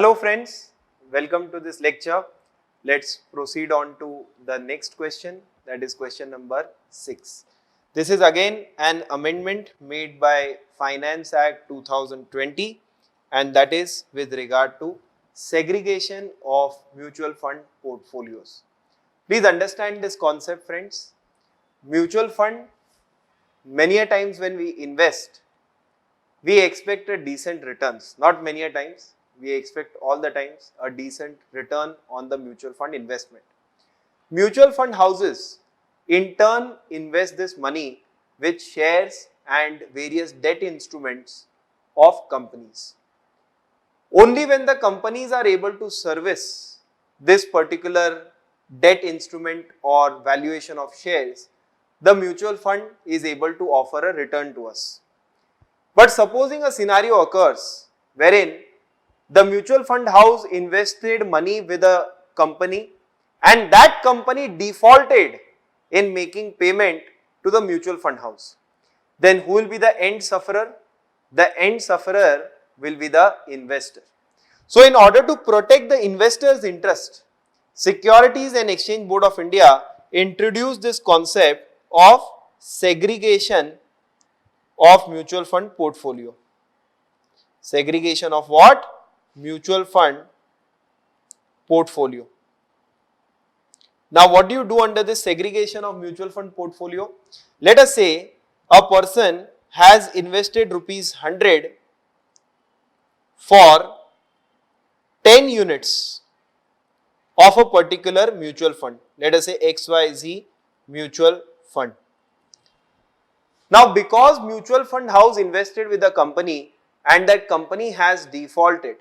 Hello friends, welcome to this lecture. Let's proceed on to the next question, that is question number 6. This is again an amendment made by Finance Act 2020 and that is with regard to segregation of mutual fund portfolios. Please understand this concept friends. Mutual fund, many a times when we invest, we expect a decent returns, not many a times. We expect all the times a decent return on the mutual fund investment. Mutual fund houses in turn invest this money with shares and various debt instruments of companies. Only when the companies are able to service this particular debt instrument or valuation of shares, the mutual fund is able to offer a return to us. But supposing a scenario occurs wherein the mutual fund house invested money with a company and that company defaulted in making payment to the mutual fund house, then who will be the end sufferer? The end sufferer will be the investor. So in order to protect the investor's interest, Securities and Exchange Board of India introduced this concept of segregation of mutual fund portfolio. Segregation of what? Mutual fund portfolio. Now what do you do under this segregation of mutual fund portfolio? Let us say a person has invested rupees 100 for 10 units of a particular mutual fund. Let us say XYZ mutual fund. Now because mutual fund house invested with a company and that company has defaulted,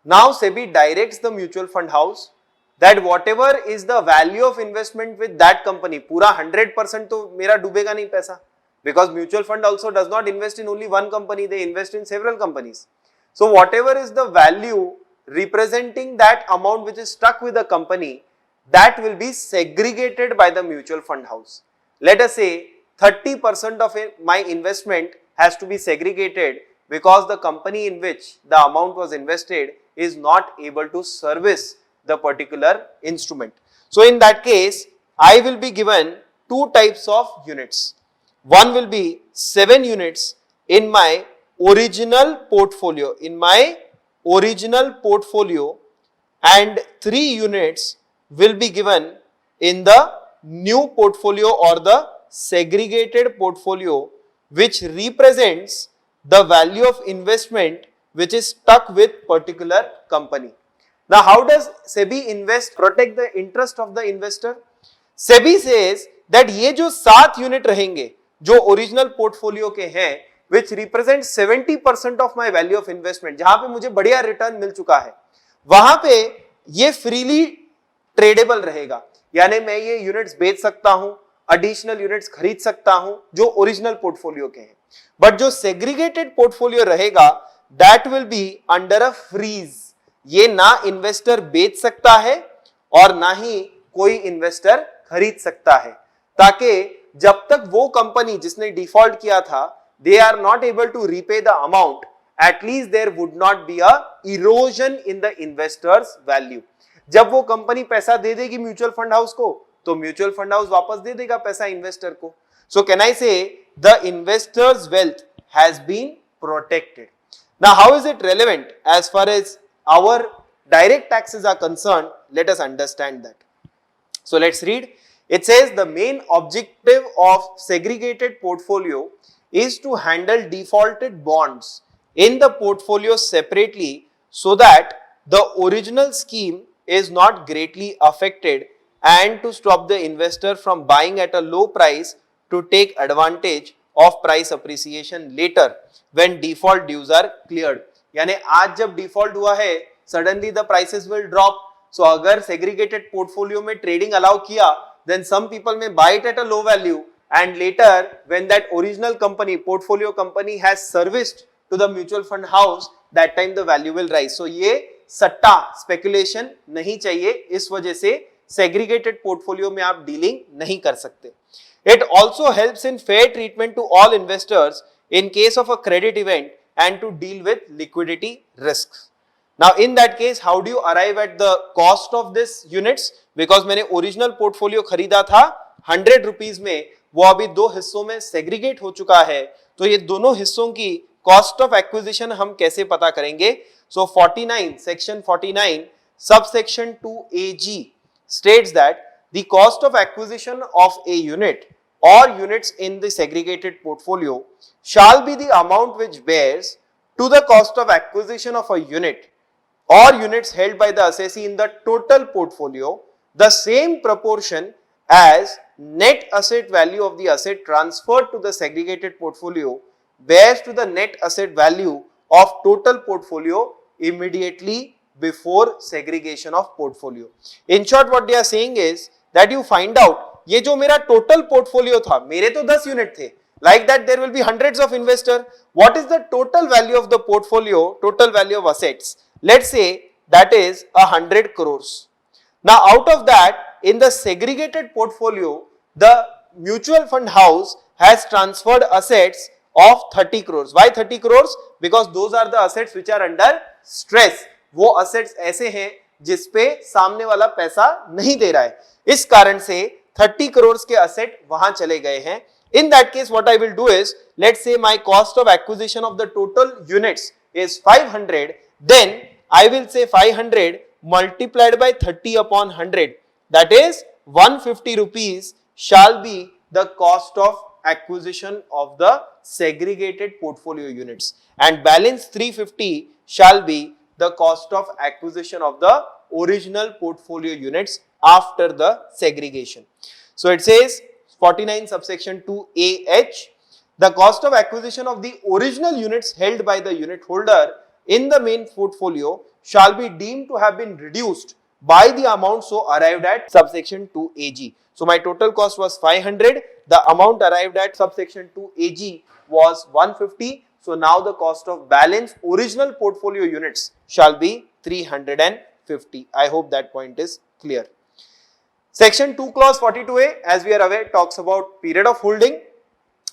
now SEBI directs the mutual fund house that whatever is the value of investment with that company, पूरा 100% तो मेरा डूबेगा नहीं पैसा, because mutual fund also does not invest in only one company, they invest in several companies. So whatever is the value representing that amount which is stuck with the company, that will be segregated by the mutual fund house. Let us say 30% of my investment has to be segregated because the company in which the amount was invested is not able to service the particular instrument. So in that case, I will be given two types of units. One will be 7 units in my original portfolio, and 3 units will be given in the new portfolio or the segregated portfolio, which represents the value of investment which is stuck with particular company. Now how does SEBI protect the interest of the investor? SEBI says that ये जो 7 unit रहेंगे जो original portfolio के हैं, which represent 70% of my value of investment, जहां पे मुझे बढ़िया रिटर्न मिल चुका है, वहां पे ये फ्रीली ट्रेडेबल रहेगा, यानी मैं ये यूनिट्स बेच सकता हूं, एडिशनल यूनिट्स खरीद सकता हूं जो ओरिजिनल पोर्टफोलियो के हैं. बट जो सेग्रीगेटेड पोर्टफोलियो रहेगा, that will be under a freeze. ये ना इन्वेस्टर बेच सकता है और ना ही कोई इन्वेस्टर खरीद सकता है, ताकि जब तक वो कंपनी जिसने डिफॉल्ट किया था, they are not able to repay the amount, at least there would not be a erosion in the investors value. जब वो कंपनी पैसा दे देगी म्यूचुअल फंड हाउस को, तो म्यूचुअल फंड हाउस वापस दे देगा पैसा इन्वेस्टर को. So can I say the investor's wealth has been protected. Now how is it relevant as far as our direct taxes are concerned? Let us understand that. So let's read. It says the main objective of segregated portfolio is to handle defaulted bonds in the portfolio separately so that the original scheme is not greatly affected and to stop the investor from buying at a low price to take advantage of price appreciation later when default dues are cleared. यानी आज जब default हुआ है, suddenly the prices will drop. So अगर segregated portfolio में trading allow किया, then some people may buy it at a low value and later when that original company, portfolio company has serviced to the mutual fund house, that time the value will rise. So ये सट्टा speculation नहीं चाहिए, इस वजह से segregated portfolio में आप dealing नहीं कर सकते. It also helps in fair treatment to all investors in case of a credit event and to deal with liquidity risks. Now in that case, how do you arrive at the cost of this units? Because मैंने original portfolio खरीदा था 100 rupees में, वो अभी दो हिस्सों में segregate हो चुका है, तो ये दोनों हिस्सों की कॉस्ट ऑफ एक्विजिशन हम कैसे पता करेंगे? सो 49 section 49 subsection 2AG states that the cost of acquisition of a unit or units in the segregated portfolio shall be the amount which bears to the cost of acquisition of a unit or units held by the assessee in the total portfolio the same proportion as net asset value of the asset transferred to the segregated portfolio bears to the net asset value of total portfolio immediately before segregation of portfolio. In short, what they are saying is that you find out ये जो मेरा total portfolio था, मेरे तो 10 unit थे, like that there will be hundreds of investor. What is the total value of the portfolio, total value of assets? Let's say that is 100 crores. Now out of that, in the segregated portfolio, the mutual fund house has transferred assets of 30 crores. Why 30 crores? Because those are the assets which are under stress. वो assets ऐसे हैं जिसपे सामने वाला पैसा नहीं दे रहा है, इस कारण से 30 crores के asset वहां चले गए हैं. In that case, what I will do is, let's say my cost of acquisition of the total units is 500, then I will say 500 multiplied by 30 upon 100, that is 150 rupees shall be the cost of acquisition of the segregated portfolio units, and balance 350 shall be the cost of acquisition of the original portfolio units after the segregation. So it says 49 subsection 2AH, the cost of acquisition of the original units held by the unit holder in the main portfolio shall be deemed to have been reduced by the amount so arrived at subsection 2AG. So my total cost was 500, the amount arrived at subsection 2AG was 150. So now the cost of balance original portfolio units shall be 350. I hope that point is clear. Section 2 clause 42A, as we are aware, talks about period of holding.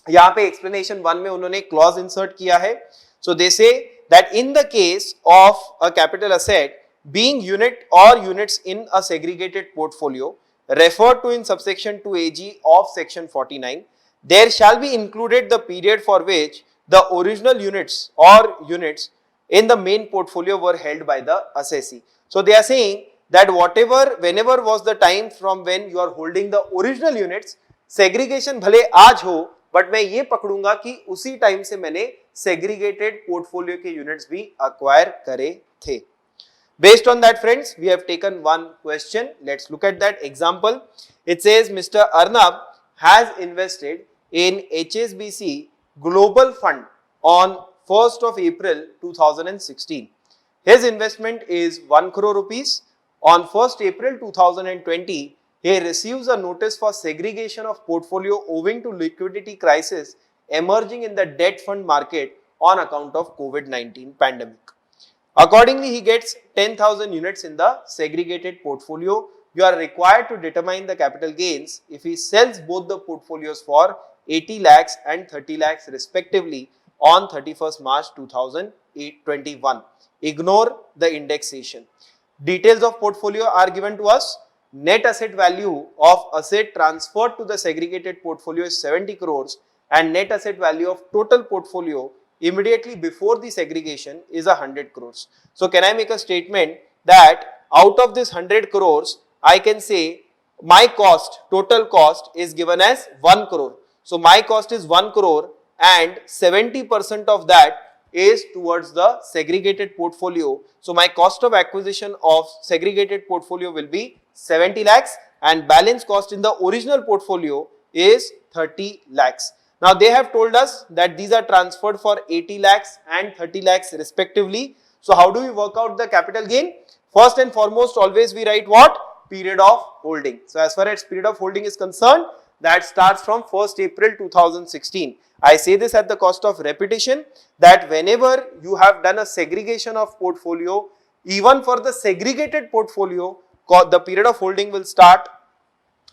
यहाँ पे explanation 1 में उन्होंने clause insert किया है. So they say that in the case of a capital asset being unit or units in a segregated portfolio referred to in subsection 2AG of section 49, there shall be included the period for which the original units or units in the main portfolio were held by the assessee. So they are saying that whenever was the time from when you are holding the original units, segregation भले आज हो, but मैं ये पकड़ूंगा कि उसी time से मैंने segregated portfolio के units भी acquire करे थे. Based on that, friends, we have taken one question. Let's look at that example. It says Mr. Arnab has invested in HSBC Global Fund on 1st of April 2016. His investment is 1 crore rupees. On 1st April 2020, he receives a notice for segregation of portfolio owing to liquidity crisis emerging in the debt fund market on account of COVID-19 pandemic. Accordingly, he gets 10,000 units in the segregated portfolio. You are required to determine the capital gains if he sells both the portfolios for 80 lakhs and 30 lakhs respectively on 31st March 2021. Ignore the indexation. Details of portfolio are given to us. Net asset value of asset transferred to the segregated portfolio is 70 crores and net asset value of total portfolio immediately before the segregation is 100 crores. So can I make a statement that out of this 100 crores, I can say my cost, total cost is given as 1 crore. So my cost is 1 crore and 70% of that is towards the segregated portfolio. So my cost of acquisition of segregated portfolio will be 70 lakhs and balance cost in the original portfolio is 30 lakhs. Now they have told us that these are transferred for 80 lakhs and 30 lakhs respectively. So how do we work out the capital gain? First and foremost, always we write what? Period of holding. So as far as period of holding is concerned, that starts from 1st April 2016. I say this at the cost of repetition that whenever you have done a segregation of portfolio, even for the segregated portfolio, the period of holding will start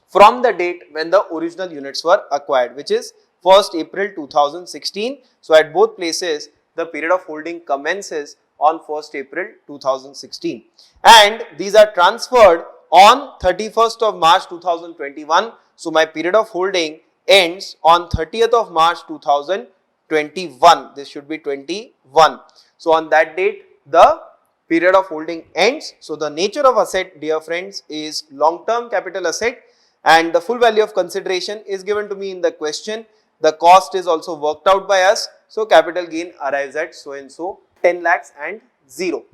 from the date when the original units were acquired, which is 1st April 2016. So at both places, the period of holding commences on 1st April 2016 and these are transferred on 31st of March 2021. So my period of holding ends on 30th of March 2021. This should be 21. So on that date the period of holding ends. So the nature of asset, dear friends, is long-term capital asset and the full value of consideration is given to me in the question. The cost is also worked out by us. So capital gain arrives at so and so 10 lakhs and 0.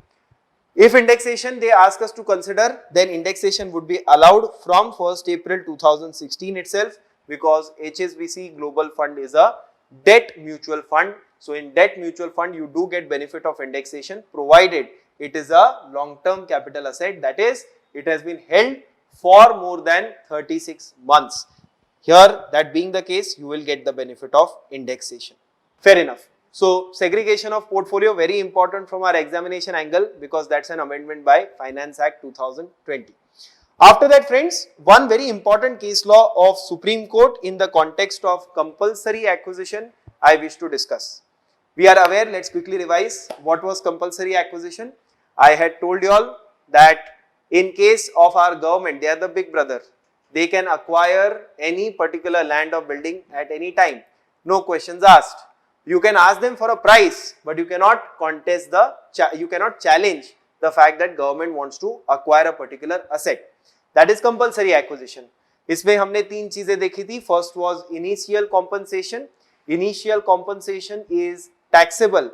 If indexation they ask us to consider, then indexation would be allowed from 1st April 2016 itself because HSBC Global Fund is a debt mutual fund. So in debt mutual fund you do get benefit of indexation provided it is a long-term capital asset, that is it has been held for more than 36 months. Here that being the case you will get the benefit of indexation. Fair enough. So segregation of portfolio very important from our examination angle because that's an amendment by Finance Act 2020. After that friends, one very important case law of Supreme Court in the context of compulsory acquisition I wish to discuss. We are aware, let's quickly revise what was compulsory acquisition. I had told you all that in case of our government, they are the big brother. They can acquire any particular land or building at any time. No questions asked. You can ask them for a price, but you cannot contest you cannot challenge the fact that government wants to acquire a particular asset. That is compulsory acquisition. इसमें हमने तीन चीजें देखी थी. First was initial compensation. Initial compensation is taxable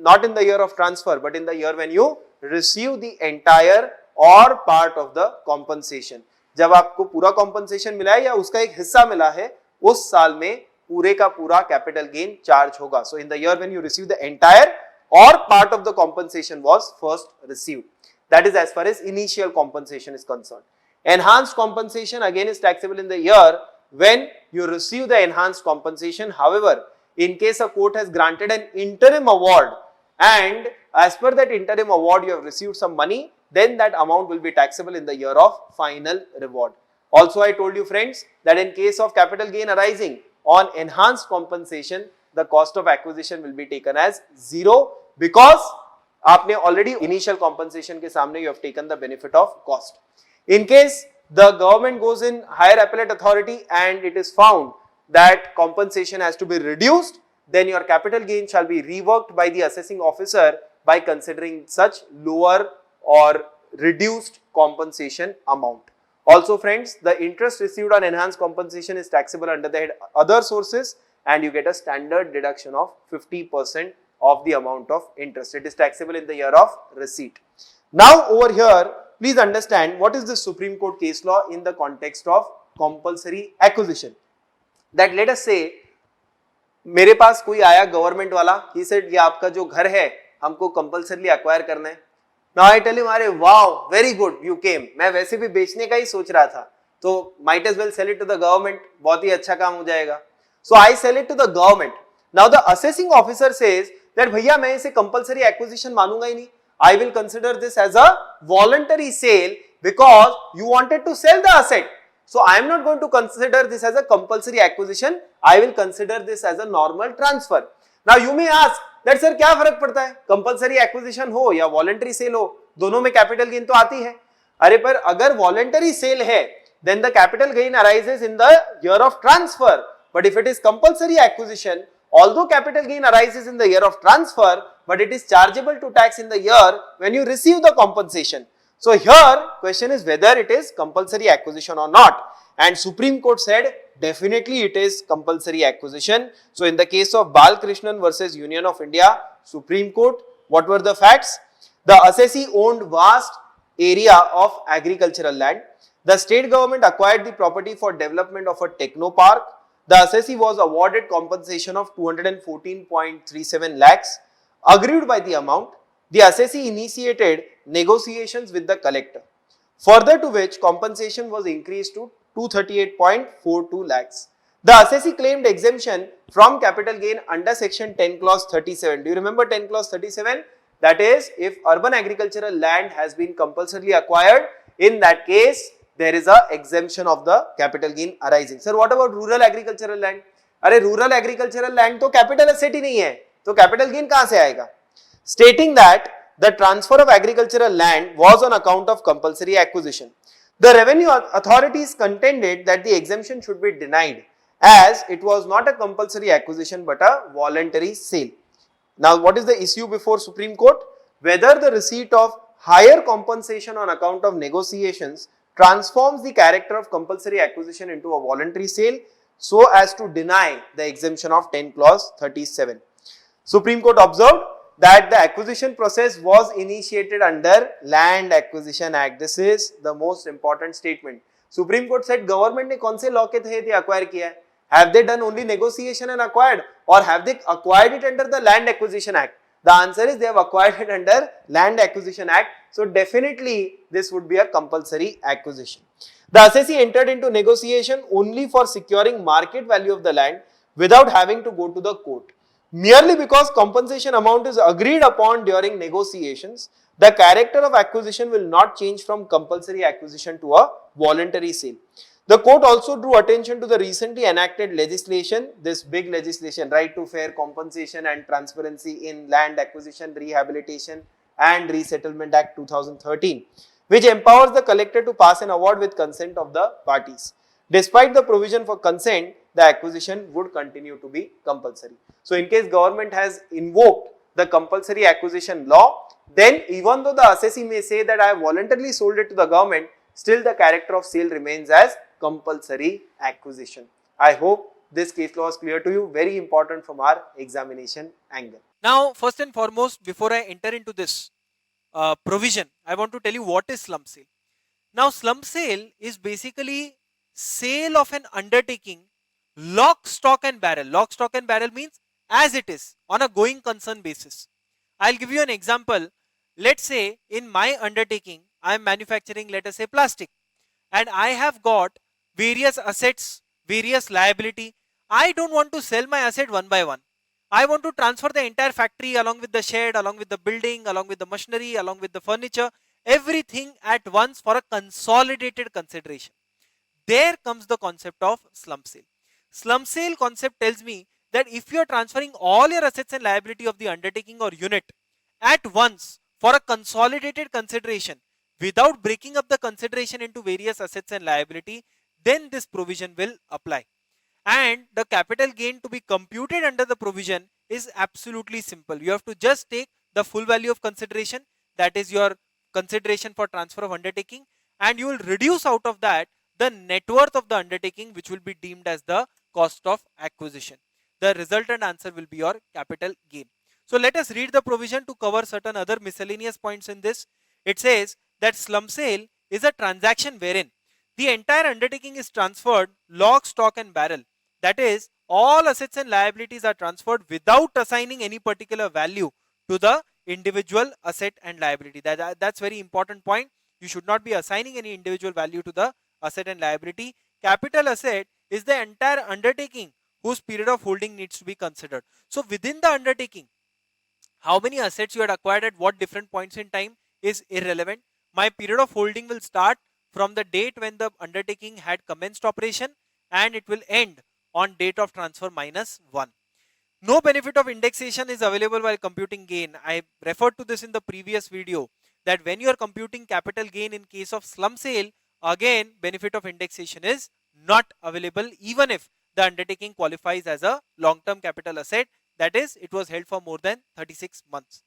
not in the year of transfer, but in the year when you receive the entire or part of the compensation. जब आपको पूरा compensation मिला है या उसका एक हिस्सा मिला है, उस साल में पूरे का पूरा capital gain charge होगा. So in the year when you receive the entire or part of the compensation was first received. That is as far as initial compensation is concerned. Enhanced compensation again is taxable in the year when you receive the enhanced compensation. However, in case a court has granted an interim award and as per that interim award you have received some money, then that amount will be taxable in the year of final reward. Also I told you friends that in case of capital gain arising on enhanced compensation, the cost of acquisition will be taken as 0 because आपने already initial compensation के सामने you have taken the benefit of cost. In case the government goes in higher appellate authority and it is found that compensation has to be reduced, then your capital gain shall be reworked by the assessing officer by considering such lower or reduced compensation amount. Also friends, the interest received on enhanced compensation is taxable under the head other sources and you get a standard deduction of 50% of the amount of interest. It is taxable in the year of receipt. Now over here, please understand what is the Supreme Court case law in the context of compulsory acquisition. That let us say, मेरे पास कोई आया government वाला, he said ये आपका जो घर है हमको कंपल्सरली एक्वायर करना है. Now I tell him, अरे wow, very good, you came. मैं वैसे भी बेचने का ही सोच रहा था, तो might as well sell it to the government, बहुत ही अच्छा काम हो जाएगा. So I sell it to the government. Now the assessing officer says that भैया मैं इसे compulsory acquisition मानूंगा ही नहीं. I will consider this as a voluntary sale because you wanted to sell the asset. So I am not going to consider this as a compulsory acquisition. I will consider this as a normal transfer. Now you may ask that sir क्या फर्क पड़ता है, compulsory acquisition हो या voluntary sale हो, दोनों में capital gain तो आती है. अरे पर अगर voluntary sale है, then the capital gain arises in the year of transfer. But if it is compulsory acquisition, although capital gain arises in the year of transfer, but it is chargeable to tax in the year when you receive the compensation. So here question is whether it is compulsory acquisition or not, and Supreme Court said definitely it is compulsory acquisition. So in the case of Balkrishnan versus Union of India, Supreme Court, what were the facts? The assessee owned vast area of agricultural land. The state government acquired the property for development of a techno park. The assessee was awarded compensation of 214.37 lakhs. Aggrieved by the amount, the assessee initiated negotiations with the collector, further to which compensation was increased to 238.42 lakhs. The assessee claimed exemption from capital gain under section 10 clause 37. Do you remember 10 clause 37? That is, if urban agricultural land has been compulsorily acquired, in that case there is a exemption of the capital gain arising. Sir, what about rural agricultural land? अरे rural agricultural land तो capital asset ही नहीं है, तो capital gain कहाँ से आएगा? stating that the transfer of agricultural land was on account of compulsory acquisition. The revenue authorities contended that the exemption should be denied as it was not a compulsory acquisition but a voluntary sale. Now, what is the issue before Supreme Court? Whether the receipt of higher compensation on account of negotiations transforms the character of compulsory acquisition into a voluntary sale so as to deny the exemption of 10 clause 37. Supreme Court observed that the acquisition process was initiated under Land Acquisition Act. This is the most important statement. Supreme Court said government ने कौन से law के तहत acquire किया है? Have they done only negotiation and acquired, or have they acquired it under the Land Acquisition Act? The answer is they have acquired it under Land Acquisition Act. So definitely this would be a compulsory acquisition. The assessee entered into negotiation only for securing market value of the land without having to go to the court. Merely because compensation amount is agreed upon during negotiations, the character of acquisition will not change from compulsory acquisition to a voluntary sale. The court also drew attention to the recently enacted legislation, this big legislation, Right to Fair Compensation and Transparency in Land Acquisition, Rehabilitation and Resettlement Act 2013, which empowers the collector to pass an award with consent of the parties. Despite the provision for consent, the acquisition would continue to be compulsory. So, in case government has invoked the compulsory acquisition law, then even though the assessee may say that I have voluntarily sold it to the government, still the character of sale remains as compulsory acquisition. I hope this case law is clear to you, very important from our examination angle. Now, first and foremost, before I enter into this provision, I want to tell you what is slump sale. Now, slump sale is basically sale of an undertaking, lock, stock and barrel. Lock, stock and barrel means as it is on a going concern basis. I'll give you an example. Let's say in my undertaking, I am manufacturing, let us say, plastic, and I have got various assets, various liability. I don't want to sell my asset one by one. I want to transfer the entire factory along with the shed, along with the building, along with the machinery, along with the furniture, everything at once for a consolidated consideration. There comes the concept of slump sale. Slump sale concept tells me that if you are transferring all your assets and liability of the undertaking or unit at once for a consolidated consideration without breaking up the consideration into various assets and liability, then this provision will apply. And the capital gain to be computed under the provision is absolutely simple. You have to just take the full value of consideration, that is your consideration for transfer of undertaking, and you will reduce out of that the net worth of the undertaking, which will be deemed as the cost of acquisition. The resultant answer will be your capital gain. So let us read the provision to cover certain other miscellaneous points in this. It says that slump sale is a transaction wherein the entire undertaking is transferred lock, stock and barrel. That is, all assets and liabilities are transferred without assigning any particular value to the individual asset and liability. That's very important point. You should not be assigning any individual value to the asset and liability. Capital asset is the entire undertaking whose period of holding needs to be considered. So within the undertaking, how many assets you had acquired at what different points in time is irrelevant. My period of holding will start from the date when the undertaking had commenced operation and it will end on date of transfer minus 1. No benefit of indexation is available while computing gain. I referred to this in the previous video that when you are computing capital gain in case of slump sale, again benefit of indexation is not available even if the undertaking qualifies as a long-term capital asset, that is, it was held for more than 36 months.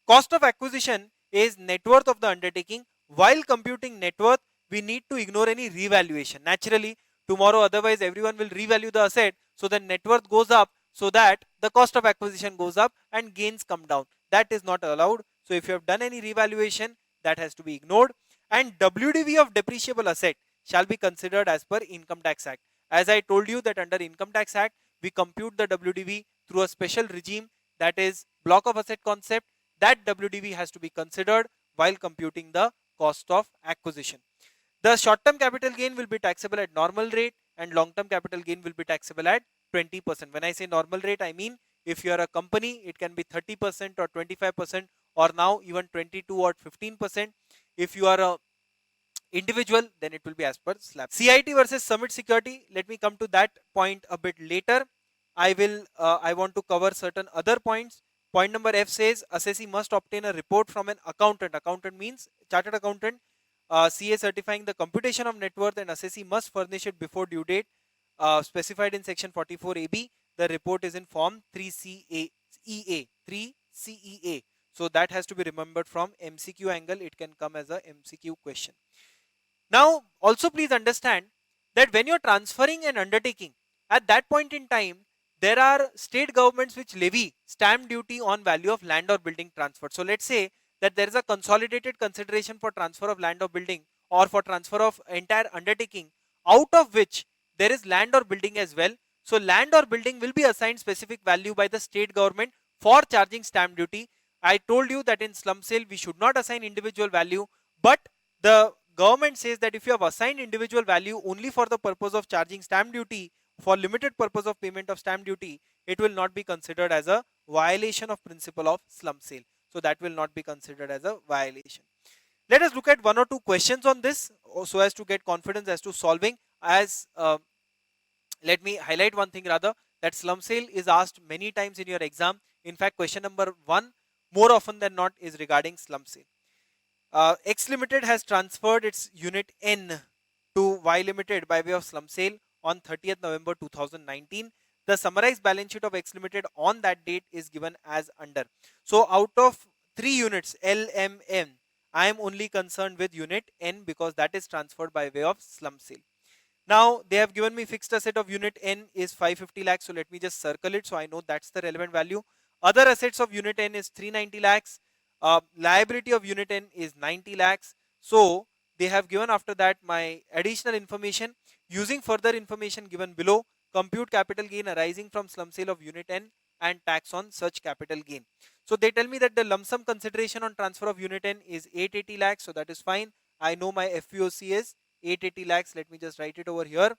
Cost of acquisition is net worth of the undertaking. While computing net worth, we need to ignore any revaluation. Naturally, tomorrow otherwise everyone will revalue the asset, so the net worth goes up, so that the cost of acquisition goes up and gains come down. That is not allowed. So if you have done any revaluation, that has to be ignored. And WDV of depreciable asset shall be considered as per Income Tax Act. As I told you that under Income Tax Act, we compute the WDV through a special regime, that is block of asset concept. That WDV has to be considered while computing the cost of acquisition. The short-term capital gain will be taxable at normal rate and long-term capital gain will be taxable at 20%. When I say normal rate, I mean if you are a company, it can be 30% or 25% or now even 22 or 15%. If you are a individual, then it will be as per slab. CIT versus Summit Security, let me come to that point a bit later. I want to cover certain other points. Point number F says assessee must obtain a report from an accountant. Accountant means chartered accountant, CA certifying the computation of net worth, and assessee must furnish it before due date specified in section 44AB. The report is in form 3CEA. 3CEA. So that has to be remembered from MCQ angle. It can come as a MCQ question. Now, also please understand that when you're transferring an undertaking, at that point in time, there are state governments which levy stamp duty on value of land or building transferred. So let's say that there is a consolidated consideration for transfer of land or building, or for transfer of entire undertaking, out of which there is land or building as well. So land or building will be assigned specific value by the state government for charging stamp duty. I told you that in slum sale we should not assign individual value, but the government says that if you have assigned individual value only for the purpose of charging stamp duty, for limited purpose of payment of stamp duty, it will not be considered as a violation of principle of slum sale. So that will not be considered as a violation. Let us look at one or two questions on this so as to get confidence as to solving. As let me highlight one thing rather, that slum sale is asked many times in your exam. In fact, question number 1 more often than not is regarding slum sale. X Limited has transferred its unit N to Y Limited by way of slum sale on 30th November 2019. The summarized balance sheet of X Limited on that date is given as under. So out of 3 units L, M, N, I am only concerned with unit N because that is transferred by way of slum sale. Now they have given me fixed asset of unit N is 550 lakhs. So let me just circle it so I know that's the relevant value. Other assets of unit N is 390 lakhs. Liability of unit N is 90 lakhs. So they have given after that my additional information. Using further information given below, compute capital gain arising from slum sale of unit N and tax on such capital gain. So they tell me that the lump sum consideration on transfer of unit N is 880 lakhs. So that is fine. I know my FVOC is 880 lakhs. Let me just write it over here.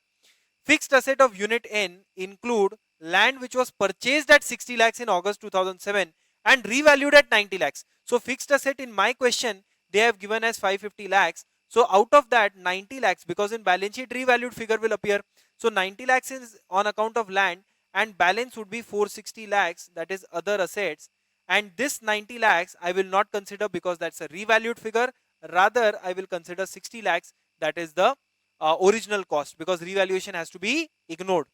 Fixed asset of unit N include land which was purchased at 60 lakhs in August 2007 and revalued at 90 lakhs. So fixed asset in my question they have given as 550 lakhs. So out of that 90 lakhs, because in balance sheet revalued figure will appear. So 90 lakhs is on account of land and balance would be 460 lakhs, that is other assets. And this 90 lakhs I will not consider because that's a revalued figure. Rather I will consider 60 lakhs, that is the original cost, because revaluation has to be ignored.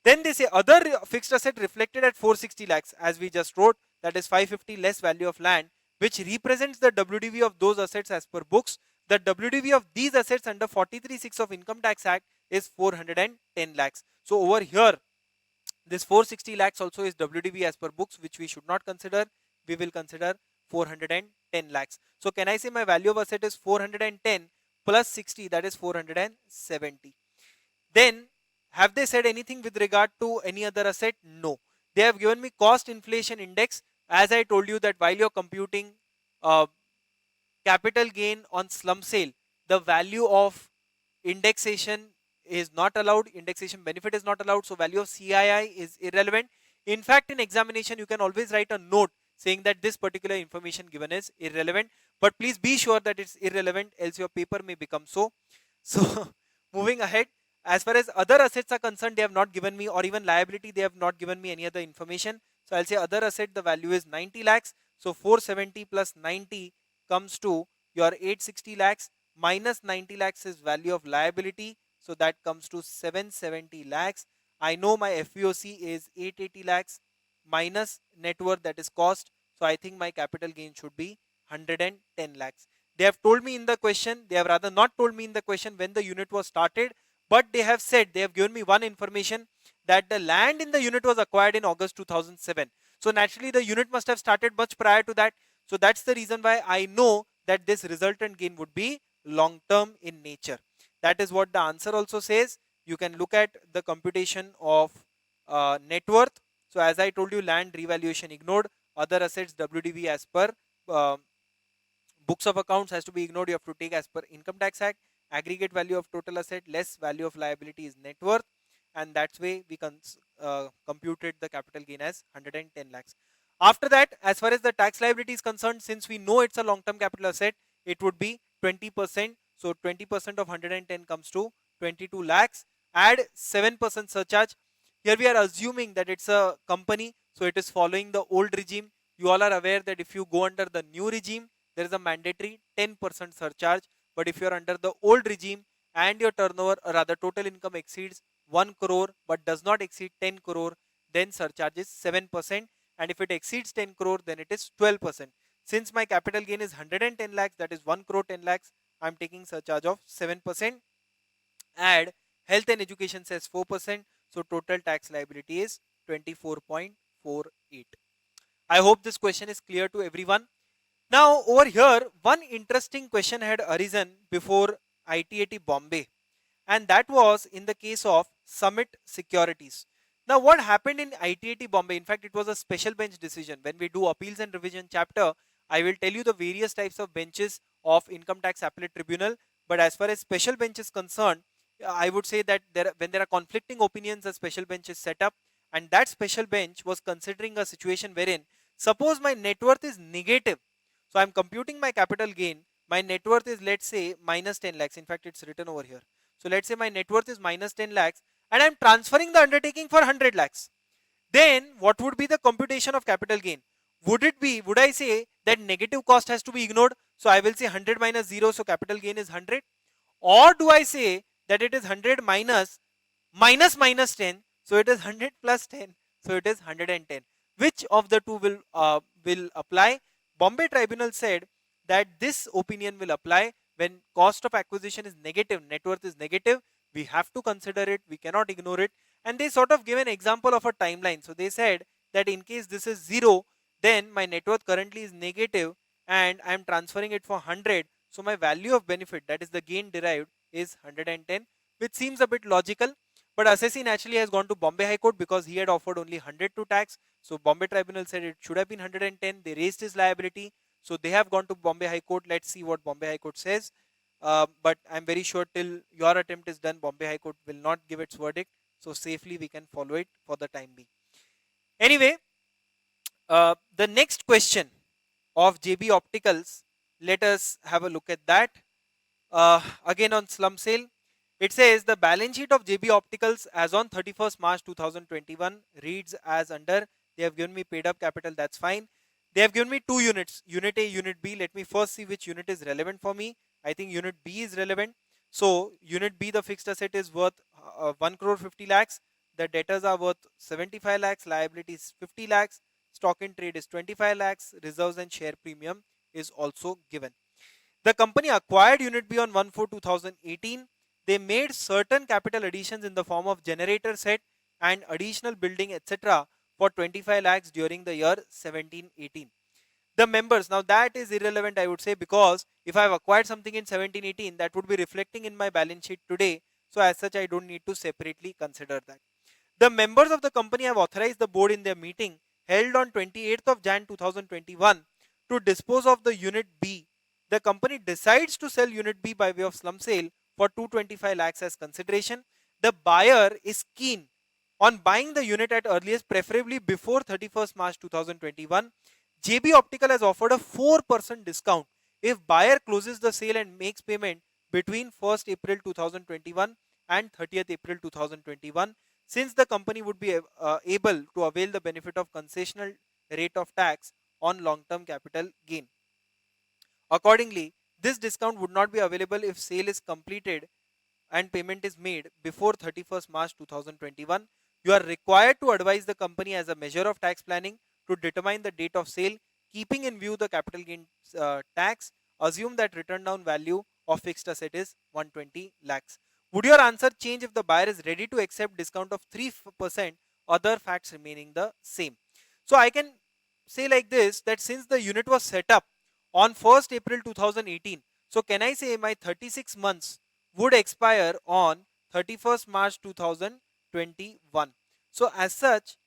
Then they say other fixed asset reflected at 460 lakhs, as we just wrote, that is 550 less value of land, which represents the WDV of those assets as per books. The WDV of these assets under 43(6) of Income Tax Act is 410 lakhs. So over here, this 460 lakhs also is WDV as per books, which we should not consider. We will consider 410 lakhs. So can I say my value of asset is 410 plus 60, that is 470. Then have they said anything with regard to any other asset? No. They have given me cost inflation index. As I told you that while you're computing capital gain on slum sale, the value of indexation is not allowed, indexation benefit is not allowed, so value of CII is irrelevant. In fact, in examination you can always write a note saying that this particular information given is irrelevant, but please be sure that it's irrelevant, else your paper may become so. So moving ahead, as far as other assets are concerned, they have not given me, or even liability, they have not given me any other information. So I'll say other asset, the value is 90 lakhs. So 470 plus 90 comes to your 860 lakhs, minus 90 lakhs is value of liability. So that comes to 770 lakhs. I know my FVOC is 880 lakhs minus net worth, that is cost. So I think my capital gain should be 110 lakhs. They have told me in the question, they have rather not told me in the question when the unit was started, but they have said, they have given me one information that the land in the unit was acquired in August 2007. So naturally the unit must have started much prior to that. So that's the reason why I know that this resultant gain would be long term in nature. That is what the answer also says. You can look at the computation of net worth. So as I told you, land revaluation ignored, other assets WDV as per books of accounts has to be ignored. You have to take as per Income Tax Act. Aggregate value of total asset less value of liability is net worth, and that's way we computed the capital gain as 110 lakhs. After that, as far as the tax liability is concerned, since we know it's a long-term capital asset, it would be 20%. So 20% of 110 comes to 22 lakhs. Add 7% surcharge. Here we are assuming that it's a company, So it is following the old regime. You all are aware that if you go under the new regime, there is a mandatory 10% surcharge. But if you are under the old regime and your turnover or rather total income exceeds 1 crore but does not exceed 10 crore, then surcharge is 7%. And if it exceeds 10 crore, then it is 12%. Since my capital gain is 110 lakhs, that is 1 crore 10 lakhs, I am taking surcharge of 7%. Add health and education says 4%. So total tax liability is 24.48. I hope this question is clear to everyone. Now over here, one interesting question had arisen before ITAT Bombay, and that was in the case of Summit Securities. Now what happened in ITAT Bombay, in fact it was a special bench decision. When we do appeals and revision chapter, I will tell you the various types of benches of Income Tax Appellate Tribunal, but as far as special bench is concerned, I would say that when there are conflicting opinions, a special bench is set up, and that special bench was considering a situation wherein suppose my net worth is negative. So I'm computing my capital gain. My net worth is, let's say, minus 10 lakhs. In fact, it's written over here. So let's say my net worth is minus 10 lakhs and I'm transferring the undertaking for 100 lakhs. Then what would be the computation of capital gain? Would I say that negative cost has to be ignored? So I will say 100 minus 0, so capital gain is 100. Or do I say that it is 100 minus 10, so it is 100 plus 10, so it is 110. Which of the two will apply? Bombay Tribunal said that this opinion will apply when cost of acquisition is negative, net worth is negative. We have to consider it, we cannot ignore it. And they sort of give an example of a timeline. So they said that in case this is 0, then my net worth currently is negative and I am transferring it for 100. So my value of benefit, that is the gain derived, is 110, which seems a bit logical. But assessee naturally has gone to Bombay High Court because he had offered only 100 to tax. So Bombay Tribunal said it should have been 110. They raised his liability. So they have gone to Bombay High Court. Let's see what Bombay High Court says. But I'm very sure till your attempt is done, Bombay High Court will not give its verdict. So safely we can follow it for the time being. Anyway, the next question of JB Opticals, let us have a look at that. Again on slump sale, it says the balance sheet of JB Opticals as on 31st March 2021 reads as under. They have given me paid up capital, that's fine. They have given me two units, unit A, unit B. Let me first see which unit is relevant for me. I think unit B is relevant. So unit B, the fixed asset is worth 1 crore 50 lakhs. The debtors are worth 75 lakhs, liabilities 50 lakhs, stock in trade is 25 lakhs, reserves and share premium is also given. The company acquired unit B on 1/4/2018. They made certain capital additions in the form of generator set and additional building etc. for 25 lakhs during the year 17-18. The members, now that is irrelevant I would say, because if I have acquired something in 17-18, that would be reflecting in my balance sheet today. So as such I don't need to separately consider that. The members of the company have authorized the board in their meeting held on 28th of Jan 2021 to dispose of the unit B. The company decides to sell unit B by way of slump sale for 225 lakhs as consideration. The buyer is keen on buying the unit at earliest, preferably before 31st March 2021. JB Optical has offered a 4% discount if buyer closes the sale and makes payment between 1st April 2021 and 30th April 2021, since the company would be able to avail the benefit of concessional rate of tax on long-term capital gain. Accordingly, this discount would not be available if sale is completed and payment is made before 31st March 2021. You are required to advise the company as a measure of tax planning to determine the date of sale, keeping in view the capital gain tax. Assume that return down value of fixed asset is 120 lakhs. Would your answer change if the buyer is ready to accept discount of 3%, other facts remaining the same? So I can say like this, that since the unit was set up on 1st April 2018, so can I say my 36 months would expire on 31st March 2021. So as such,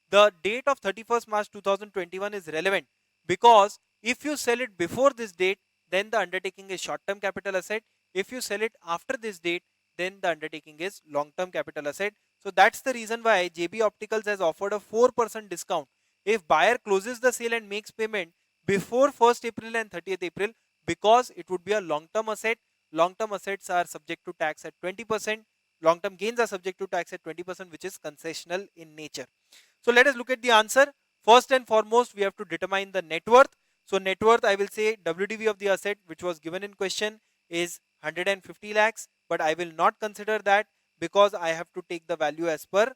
the date of 31st March 2021 is relevant, because if you sell it before this date, then the undertaking is short-term capital asset. If you sell it after this date, then the undertaking is long-term capital asset. So that's the reason why JB Opticals has offered a 4% discount if buyer closes the sale and makes payment before 1st April and 30th April, because it would be a long-term asset. Long-term assets are subject to tax at 20%. Long-term gains are subject to tax at 20%, which is concessional in nature. So let us look at the answer. First and foremost, we have to determine the net worth. So net worth, I will say WDV of the asset which was given in question is 150 lakhs, but I will not consider that because I have to take the value as per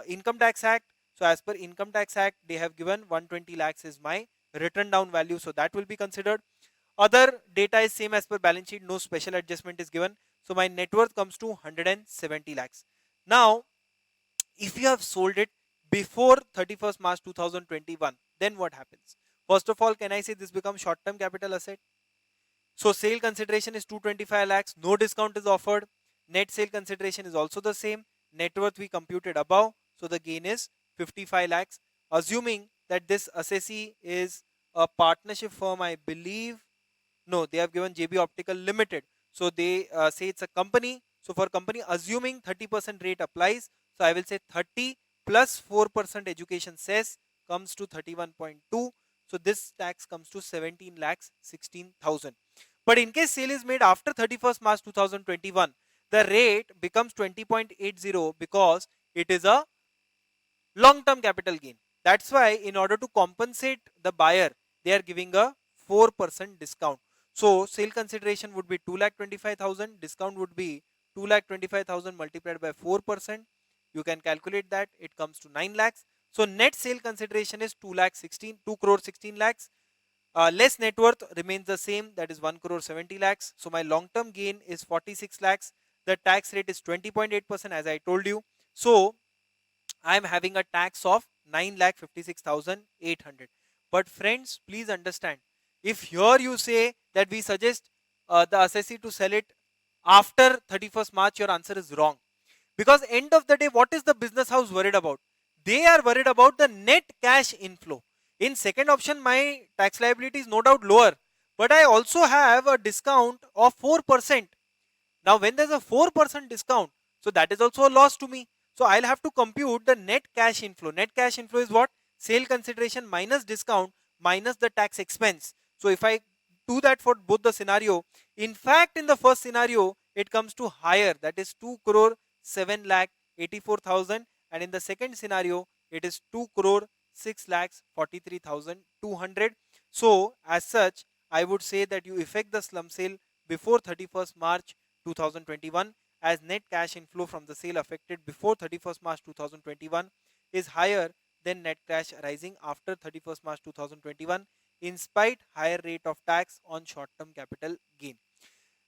Income Tax Act. So as per Income Tax Act, they have given 120 lakhs is my written down value. So that will be considered. Other data is same as per balance sheet. No special adjustment is given. So my net worth comes to 170 lakhs. Now, if you have sold it before 31st March 2021, then what happens? First of all, can I say this becomes short-term capital asset? So sale consideration is 225 lakhs. No discount is offered. Net sale consideration is also the same. Net worth we computed above. So the gain is 55 lakhs. Assuming that this assessee is a partnership firm, I believe. No, they have given JB Optical Limited. So they say it's a company. So for company, assuming 30% rate applies. So I will say 30 plus 4% education cess comes to 31.2. So this tax comes to 17 lakhs 16,000. But in case sale is made after 31st March 2021, the rate becomes 20.80 because it is a long-term capital gain. That's why in order to compensate the buyer, they are giving a 4% discount. So sale consideration would be 2,25,000, discount would be 2,25,000 multiplied by 4%. You can calculate that, it comes to 9 lakhs. So net sale consideration is 2 crore 16 lakhs. Less net worth remains the same, that is 1 crore 70 lakhs. So my long-term gain is 46 lakhs. The tax rate is 20.8% as I told you. So I am having a tax of 9,56,800. But friends, please understand, if here you say that we suggest the assessee to sell it after 31st March, your answer is wrong. Because end of the day, what is the business house worried about? They are worried about the net cash inflow. In second option, my tax liability is no doubt lower, but I also have a discount of 4%. Now, when there's a 4% discount, so that is also a loss to me. So I'll have to compute the net cash inflow. Net cash inflow is what? Sale consideration minus discount minus the tax expense. So if I do that for both the scenario, in fact, in the first scenario, it comes to higher, that is 2 crore 7 lakh 84,000, and in the second scenario, it is 2 crore 6 lakhs 43,200. So as such, I would say that you effect the slum sale before 31st March 2021, as net cash inflow from the sale affected before 31st March 2021 is higher than net cash arising after 31st March 2021 in spite higher rate of tax on short-term capital gain.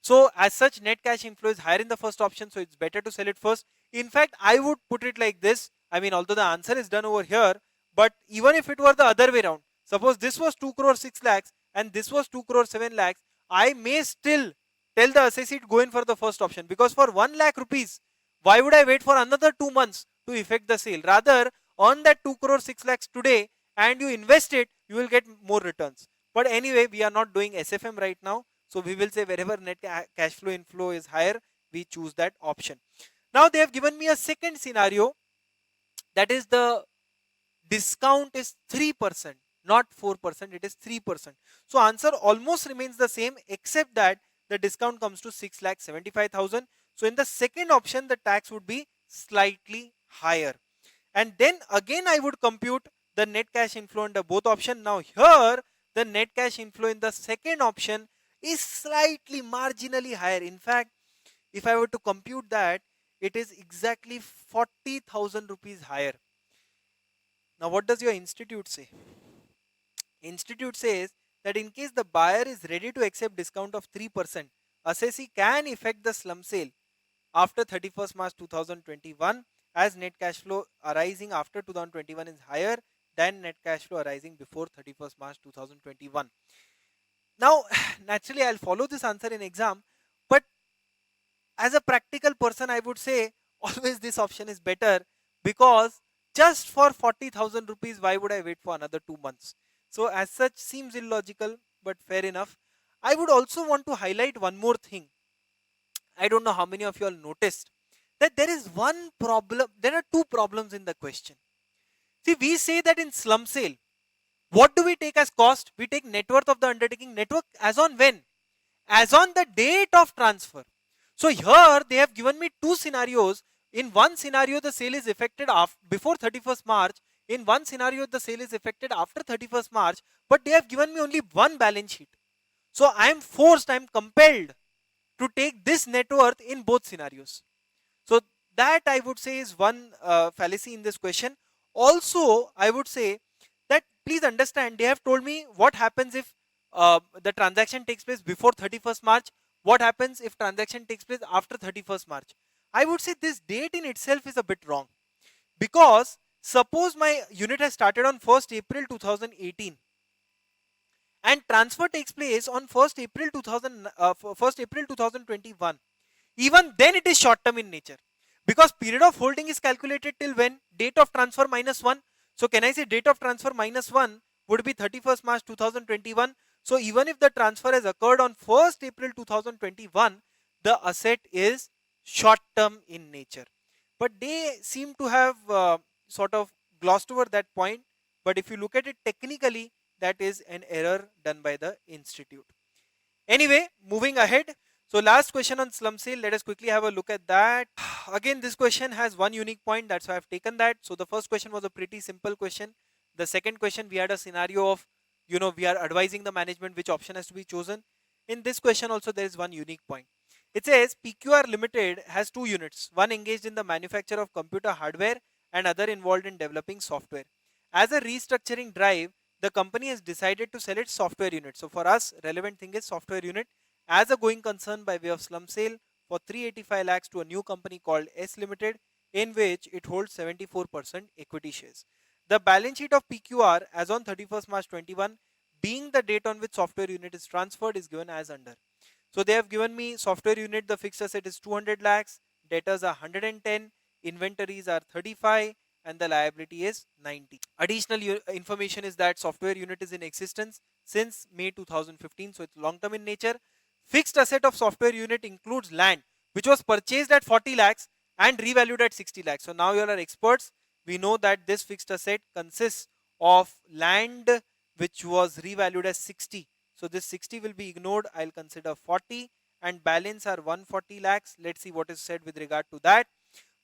So as such, net cash inflow is higher in the first option, so it's better to sell it first. In fact, I would put it like this. I mean, although the answer is done over here, but even if it were the other way around, suppose this was 2 crore 6 lakhs and this was 2 crore 7 lakhs, I may still tell the assessee to go in for the first option, because for 1 lakh rupees, why would I wait for another 2 months to effect the sale? Rather, earn that 2 crore 6 lakhs today and you invest it, you will get more returns. But anyway, we are not doing SFM right now. So we will say wherever net cash flow inflow is higher, we choose that option. Now they have given me a second scenario, that is the discount is 3%, not 4%, it is 3%. So answer almost remains the same, except that the discount comes to 6,75,000. So in the second option, the tax would be slightly higher. And then again, I would compute the net cash inflow under both options. Now here, the net cash inflow in the second option is slightly marginally higher. In fact, if I were to compute that, it is exactly 40,000 rupees higher. Now what does your institute say? Institute says that in case the buyer is ready to accept discount of 3%, assessee can effect the slum sale after 31st March 2021, as net cash flow arising after 2021 is higher than net cash flow arising before 31st March 2021. Now, naturally, I'll follow this answer in exam, but as a practical person, I would say always this option is better, because just for 40,000 rupees, why would I wait for another 2 months? So as such, seems illogical, but fair enough. I would also want to highlight one more thing. I don't know how many of you all noticed that there is one problem. There are two problems in the question. See, we say that in slum sale, what do we take as cost? We take net worth of the undertaking. Net worth as on when? As on the date of transfer. So here they have given me two scenarios. In one scenario, the sale is effected before 31st March. In one scenario, the sale is effected after 31st March, but they have given me only one balance sheet. So I am forced, I am compelled to take this net worth in both scenarios. So that I would say is one fallacy in this question. Also, I would say that please understand, they have told me what happens if the transaction takes place before 31st March, what happens if transaction takes place after 31st March. I would say this date in itself is a bit wrong, because suppose my unit has started on 1st April 2018 and transfer takes place on 1st April 1st April 2021. Even then it is short term in nature, because period of holding is calculated till when? Date of transfer minus 1. So can I say date of transfer minus 1 would be 31st March 2021. So even if the transfer has occurred on 1st April 2021, the asset is short term in nature. But they seem to have sort of glossed over that point. But if you look at it technically, that is an error done by the institute. Anyway, moving ahead. So last question on slum sale, let us quickly have a look at that. Again, this question has one unique point, that's why I've taken that. So the first question was a pretty simple question. The second question, we had a scenario of, we are advising the management which option has to be chosen. In this question also, there is one unique point. It says PQR Limited has two units, one engaged in the manufacture of computer hardware and other involved in developing software. As a restructuring drive, the company has decided to sell its software unit. So for us, relevant thing is software unit as a going concern by way of slum sale for 385 lakhs to a new company called S Limited, in which it holds 74% equity shares. The balance sheet of PQR as on 31st March 21, being the date on which software unit is transferred, is given as under. So they have given me software unit, the fixed asset is 200 lakhs, debtors are 110, inventories are 35, and the liability is 90. Additional information is that software unit is in existence since May 2015, so it's long term in nature. Fixed asset of software unit includes land which was purchased at 40 lakhs and revalued at 60 lakhs. So now you all are experts. We know that this fixed asset consists of land which was revalued as 60. So this 60 will be ignored. I'll consider 40, and balance are 140 lakhs. Let's see what is said with regard to that.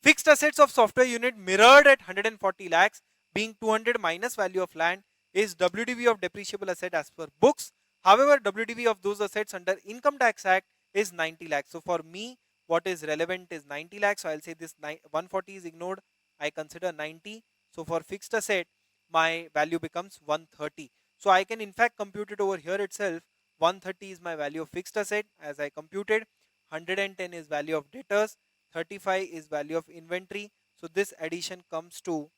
Fixed assets of software unit mirrored at 140 lakhs, being 200 minus value of land, is WDV of depreciable asset as per books. However, WDV of those assets under Income Tax Act is 90 lakhs. So for me, what is relevant is 90 lakhs. So I'll say this 140 is ignored. I consider 90. So for fixed asset, my value becomes 130. So I can in fact compute it over here itself. 130 is my value of fixed asset as I computed. 110 is value of debtors. 35 is value of inventory. So this addition comes to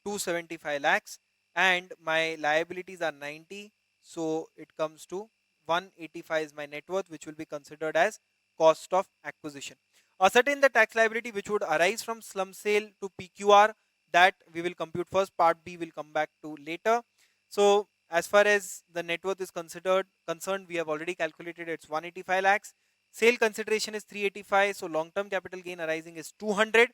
275 lakhs, and my liabilities are 90. So it comes to 185 is my net worth, which will be considered as cost of acquisition. Ascertain the tax liability which would arise from slum sale to PQR, that we will compute first. Part B will come back to later. So as far as the net worth is concerned, we have already calculated it's 185 lakhs. Sale consideration is 385. So long-term capital gain arising is 200.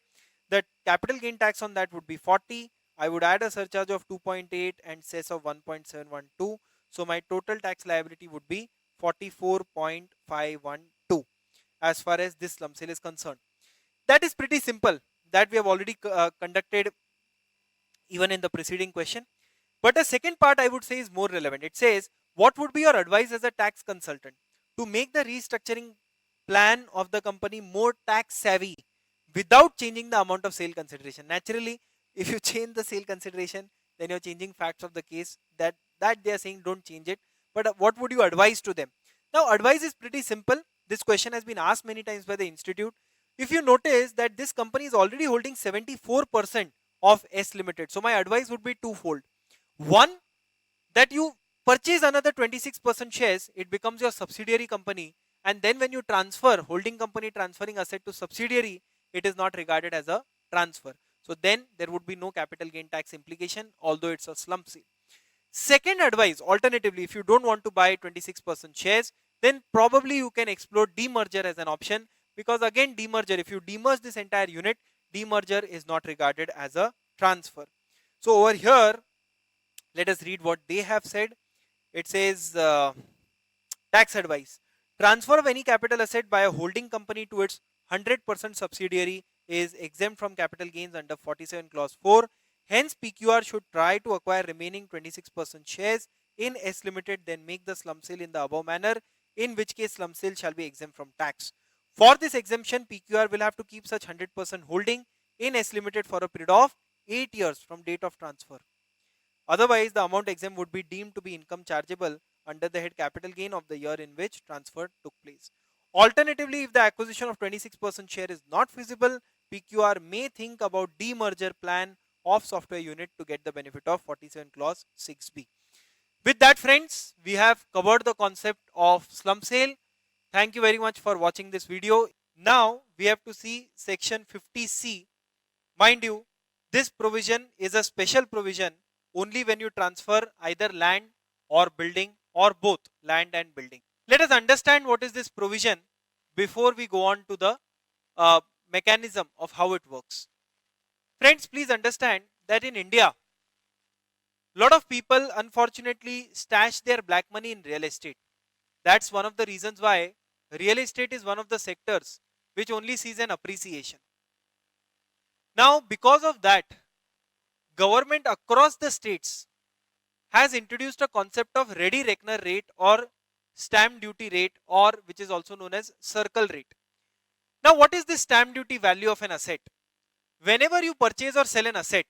The capital gain tax on that would be 40. I would add a surcharge of 2.8 and cess of 1.712. So my total tax liability would be 44.512 as far as this slum sale is concerned. That is pretty simple. That we have already conducted even in the preceding question. But the second part I would say is more relevant. It says, what would be your advice as a tax consultant to make the restructuring plan of the company more tax savvy without changing the amount of sale consideration? Naturally, if you change the sale consideration, then you're changing facts of the case. That they are saying don't change it. But what would you advise to them? Now, advice is pretty simple. This question has been asked many times by the institute. If you notice that this company is already holding 74% of S Limited, so my advice would be twofold. One, that you purchase another 26% shares, it becomes your subsidiary company, and then when you transfer, holding company transferring asset to subsidiary, it is not regarded as a transfer. So then there would be no capital gain tax implication, although it's a slum sale. Second advice, alternatively, if you don't want to buy 26% shares, then probably you can explore demerger as an option, because again, demerger, if you demerge this entire unit, demerger is not regarded as a transfer. So over here, let us read what they have said. It says tax advice. Transfer of any capital asset by a holding company to its 100% subsidiary is exempt from capital gains under 47 clause 4. Hence, PQR should try to acquire remaining 26% shares in S Limited, then make the slump sale in the above manner, in which case slump sale shall be exempt from tax. For this exemption, PQR will have to keep such 100% holding in S Limited for a period of 8 years from date of transfer. Otherwise, the amount exempt would be deemed to be income chargeable under the head capital gain of the year in which transfer took place. Alternatively, if the acquisition of 26% share is not feasible, PQR may think about demerger plan of software unit to get the benefit of 47 clause 6b. With that, friends, we have covered the concept of slump sale. Thank you very much for watching this video. Now we have to see section 50C. Mind you, this provision is a special provision only when you transfer either land or building or both land and building. Let us understand what is this provision before we go on to the mechanism of how it works. Friends, please understand that in India, lot of people unfortunately stash their black money in real estate. That's one of the reasons why real estate is one of the sectors which only sees an appreciation. Now, because of that, government across the states has introduced a concept of ready reckoner rate or stamp duty rate, or which is also known as circle rate. Now, what is the stamp duty value of an asset? Whenever you purchase or sell an asset,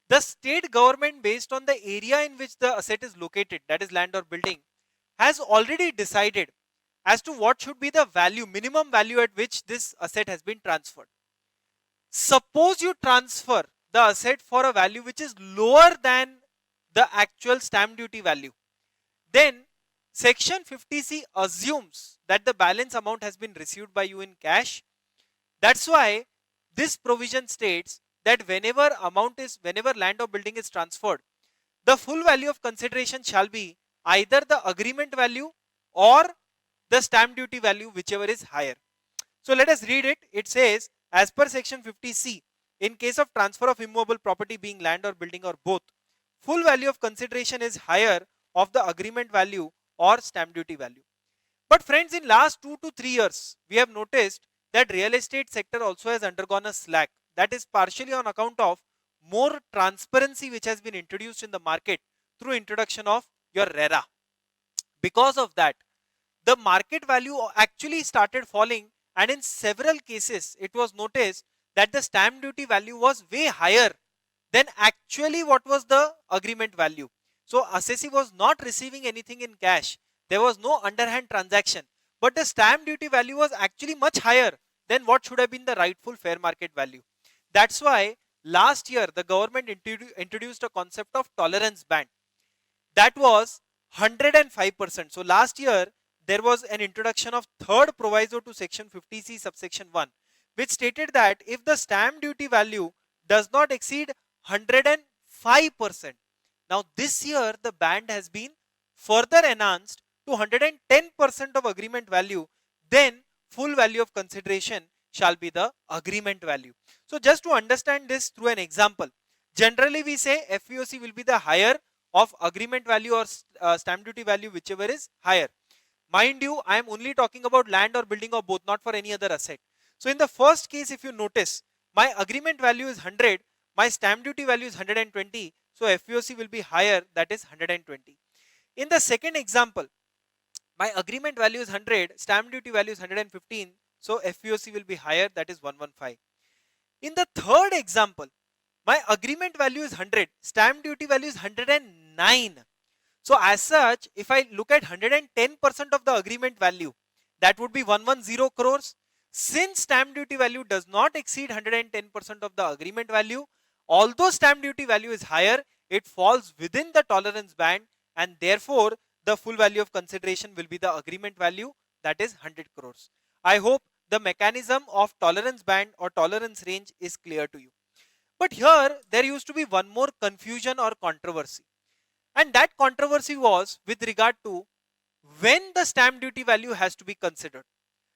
the state government, based on the area in which the asset is located, that is land or building, has already decided as to what should be the value, minimum value at which this asset has been transferred. Suppose you transfer the asset for a value which is lower than the actual stamp duty value, then section 50C assumes that the balance amount has been received by you in cash. That's why this provision states that whenever land or building is transferred, the full value of consideration shall be either the agreement value or the stamp duty value, whichever is higher. So let us read it. It says, as per section 50C, in case of transfer of immovable property being land or building or both, full value of consideration is higher of the agreement value or stamp duty value. But friends, in last 2 to 3 years, we have noticed that real estate sector also has undergone a slack. That is partially on account of more transparency which has been introduced in the market through introduction of your RERA. Because of that, the market value actually started falling, and in several cases it was noticed that the stamp duty value was way higher than actually what was the agreement value. So assessee was not receiving anything in cash. There was no underhand transaction, but the stamp duty value was actually much higher than what should have been the rightful fair market value. That's why last year the government introduced a concept of tolerance band. That was 105%. So last year there was an introduction of third proviso to section 50C subsection 1, which stated that if the stamp duty value does not exceed 105%. Now this year the band has been further enhanced to 110% of agreement value, then full value of consideration shall be the agreement value. So just to understand this through an example, generally we say FVOC will be the higher of agreement value or stamp duty value, whichever is higher. Mind you, I am only talking about land or building or both, not for any other asset. So in the first case, if you notice, my agreement value is 100, my stamp duty value is 120, so FVOC will be higher, that is 120. In the second example, my agreement value is 100, stamp duty value is 115, so FVOC will be higher, that is 115. In the third example, my agreement value is 100, stamp duty value is 109. So as such, if I look at 110% of the agreement value, that would be 110 crores. Since stamp duty value does not exceed 110% of the agreement value, although stamp duty value is higher, it falls within the tolerance band, and therefore the full value of consideration will be the agreement value, that is 100 crores. I hope the mechanism of tolerance band or tolerance range is clear to you. But here there used to be one more confusion or controversy, and that controversy was with regard to when the stamp duty value has to be considered.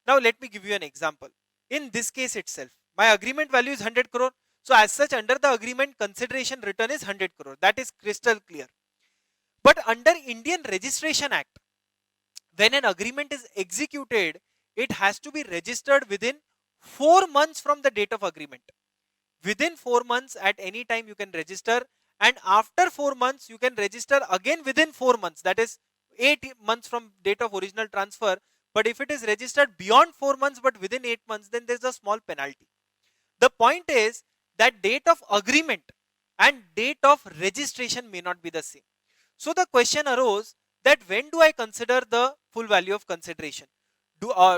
Now let me give you an example. In this case itself, my agreement value is 100 crore. So as such, under the agreement, consideration return is 100 crore. That is crystal clear. But under Indian Registration Act, when an agreement is executed, it has to be registered within 4 months from the date of agreement. Within 4 months at any time you can register, and after 4 months you can register again within 4 months, that is 8 months from date of original transfer. But if it is registered beyond 4 months but within 8 months, then there's a small penalty. The point is that date of agreement and date of registration may not be the same. So the question arose that when do I consider the full value of consideration,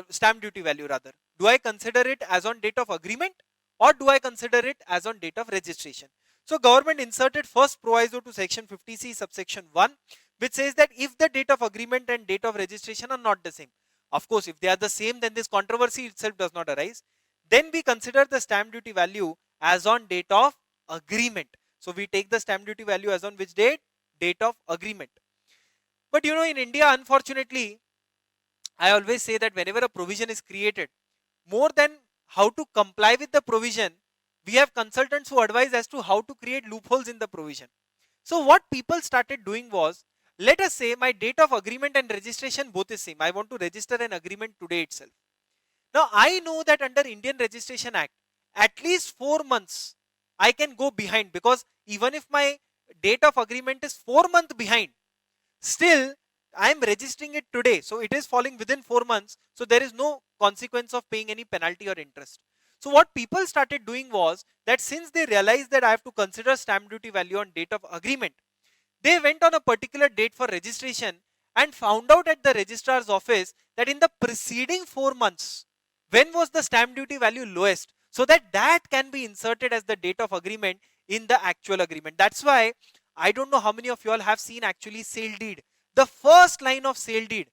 stamp duty value rather? Do I consider it as on date of agreement, or do I consider it as on date of registration? So government inserted first proviso to section 50C subsection 1, which says that if the date of agreement and date of registration are not the same, of course if they are the same, then this controversy itself does not arise, then we consider the stamp duty value as on date of agreement. So we take the stamp duty value as on which date? Date of agreement. But you know, in India, unfortunately, I always say that whenever a provision is created, more than how to comply with the provision, we have consultants who advise as to how to create loopholes in the provision. So what people started doing was, let us say my date of agreement and registration both is same. I want to register an agreement today itself. Now I know that under Indian Registration Act, at least 4 months I can go behind, because even if my date of agreement is 4 months behind, still I am registering it today, so it is falling within 4 months, so there is no consequence of paying any penalty or interest. So what people started doing was that since they realized that I have to consider stamp duty value on date of agreement, they went on a particular date for registration and found out at the registrar's office that in the preceding 4 months, when was the stamp duty value lowest, so that can be inserted as the date of agreement in the actual agreement. That's why I don't know how many of you all have seen actually sale deed. The first line of sale deed,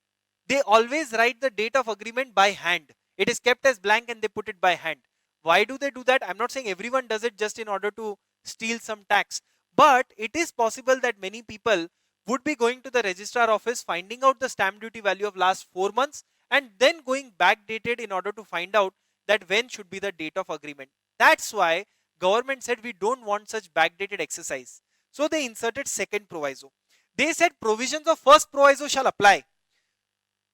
they always write the date of agreement by hand. It is kept as blank and they put it by hand. Why do they do that? I'm not saying everyone does it just in order to steal some tax, but it is possible that many people would be going to the registrar office, finding out the stamp duty value of last 4 months, and then going backdated in order to find out that when should be the date of agreement. That's why government said we don't want such backdated exercise. So they inserted second proviso. They said provisions of first proviso shall apply,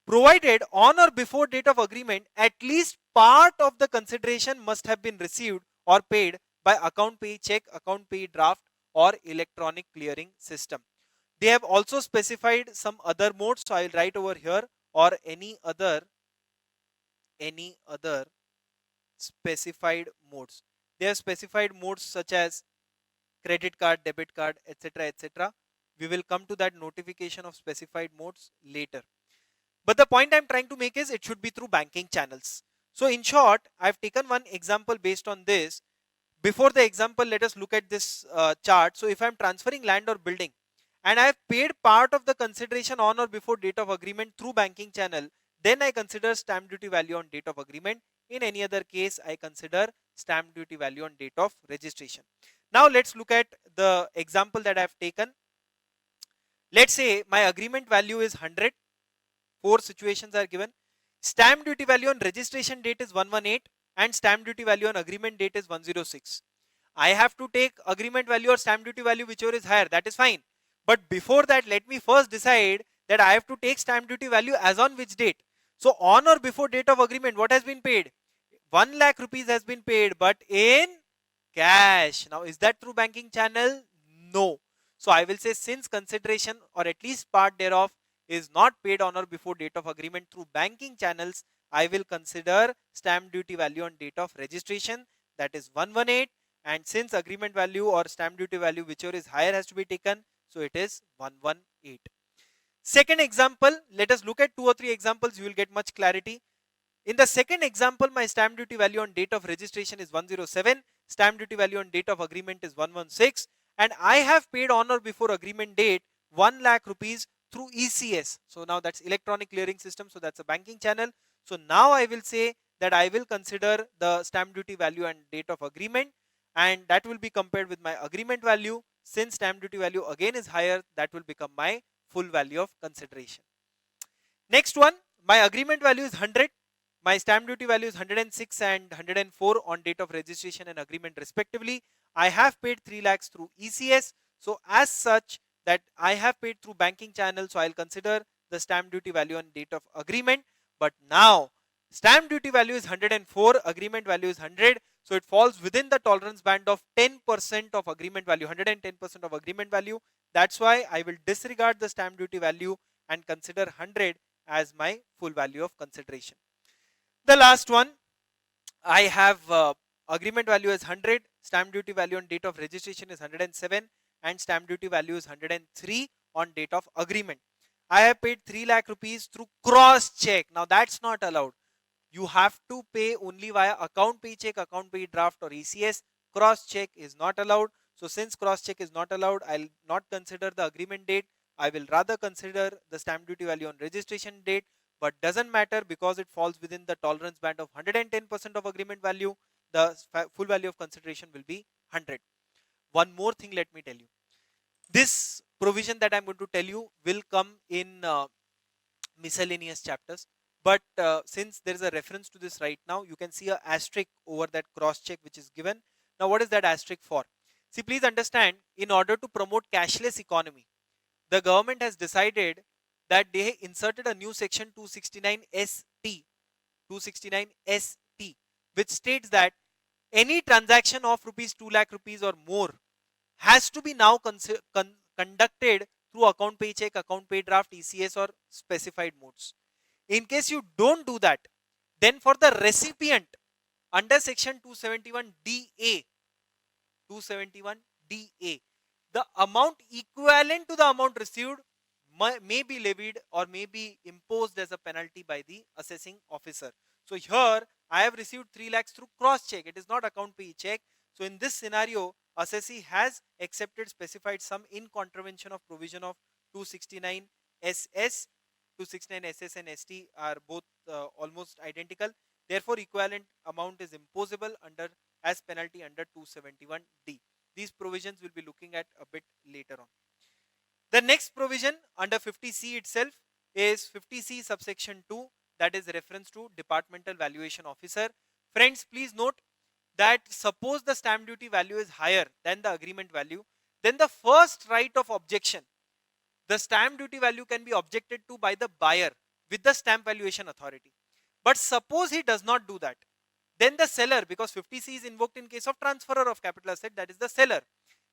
provided on or before date of agreement, at least part of the consideration must have been received or paid by account pay check, account pay draft, or electronic clearing system. They have also specified some other modes, so I will write over here, or any other specified modes. They have specified modes such as credit card, debit card, etc., etc. We will come to that notification of specified modes later. But the point I'm trying to make is it should be through banking channels. So in short, I've taken one example based on this. Before the example, let us look at this chart. So if I'm transferring land or building and I've paid part of the consideration on or before date of agreement through banking channel, then I consider stamp duty value on date of agreement. In any other case, I consider stamp duty value on date of registration. Now let's look at the example that I've taken. Let's say my agreement value is 100. 4 situations are given. Stamp duty value on registration date is 118 and stamp duty value on agreement date is 106. I have to take agreement value or stamp duty value, whichever is higher, that is fine. But before that, let me first decide that I have to take stamp duty value as on which date. So on or before date of agreement, what has been paid? 1 lakh rupees has been paid, but in cash. Now is that through banking channel? No. So I will say since consideration or at least part thereof is not paid on or before date of agreement through banking channels, I will consider stamp duty value on date of registration, that is 118, and since agreement value or stamp duty value whichever is higher has to be taken, so it is 118. Second example, let us look at 2 or 3 examples, you will get much clarity. In the second example, my stamp duty value on date of registration is 107, stamp duty value on date of agreement is 116, and I have paid on or before agreement date 1 lakh rupees through ECS. So now that's electronic clearing system, so that's a banking channel. So now I will say that I will consider the stamp duty value and date of agreement, and that will be compared with my agreement value. Since stamp duty value again is higher, that will become my full value of consideration. Next one, my agreement value is 100. My stamp duty value is 106 and 104 on date of registration and agreement respectively. I have paid 3 lakhs through ECS. So as such that I have paid through banking channel, so I'll consider the stamp duty value on date of agreement. But now Stamp duty value is 104, agreement value is 100. So it falls within the tolerance band of 10% of agreement value, 110% of agreement value. That's why I will disregard the stamp duty value and consider 100 as my full value of consideration. The last one, I have agreement value is 100, stamp duty value on date of registration is 107, and stamp duty value is 103 on date of agreement. I have paid 3 lakh rupees through cross check. Now that's not allowed. You have to pay only via account pay check, account pay draft, or ECS. Cross check is not allowed. So since cross check is not allowed, I'll not consider the agreement date. I will rather consider the stamp duty value on registration date, but doesn't matter because it falls within the tolerance band of 110% of agreement value. The full value of consideration will be 100. One more thing, let me tell you. This provision that I'm going to tell you will come in miscellaneous chapters, but since there is a reference to this right now, you can see a asterisk over that cross check which is given. Now what is that asterisk for? See, please understand, in order to promote cashless economy, the government has decided that they inserted a new section 269 ST, which states that any transaction of rupees 2 lakh rupees or more has to be now conducted through account pay check, account pay draft, ECS, or specified modes. In case you don't do that, then for the recipient under section 271DA, 271DA, the amount equivalent to the amount received may be levied or may be imposed as a penalty by the assessing officer. So here I have received 3 lakhs through cross check. It is not account pay check. So in this scenario, assessee has accepted specified sum in contravention of provision of 269 SS. 269 SS and ST are both almost identical. Therefore, equivalent amount is imposable under as penalty under 271D. These provisions will be looking at a bit later on. The next provision under 50C itself is 50C subsection 2, that is reference to departmental valuation officer. Friends, please note that suppose the stamp duty value is higher than the agreement value, then the first right of objection, the stamp duty value can be objected to by the buyer with the stamp valuation authority. But suppose he does not do that, then the seller, because 50C is invoked in case of transferor of capital asset, that is the seller,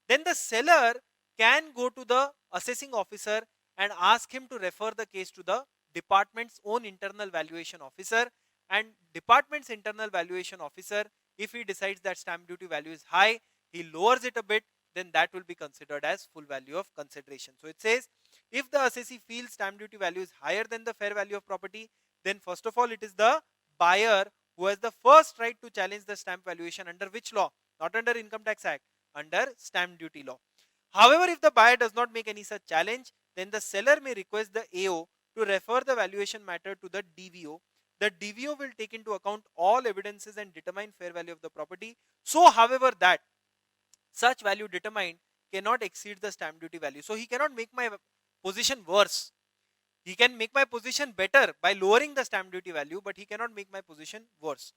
then the seller can go to the assessing officer and ask him to refer the case to the department's own internal valuation officer, and department's internal valuation officer, if he decides that stamp duty value is high, he lowers it a bit, then that will be considered as full value of consideration. So it says, if the assessee feels stamp duty value is higher than the fair value of property, then first of all it is the buyer who has the first right to challenge the stamp valuation under which law? Not under Income Tax Act, under stamp duty law. However, if the buyer does not make any such challenge, then the seller may request the AO to refer the valuation matter to the DVO. The DVO will take into account all evidences and determine fair value of the property. So, however, that such value determined cannot exceed the stamp duty value. So, he cannot make my position worse. He can make my position better by lowering the stamp duty value, but he cannot make my position worse.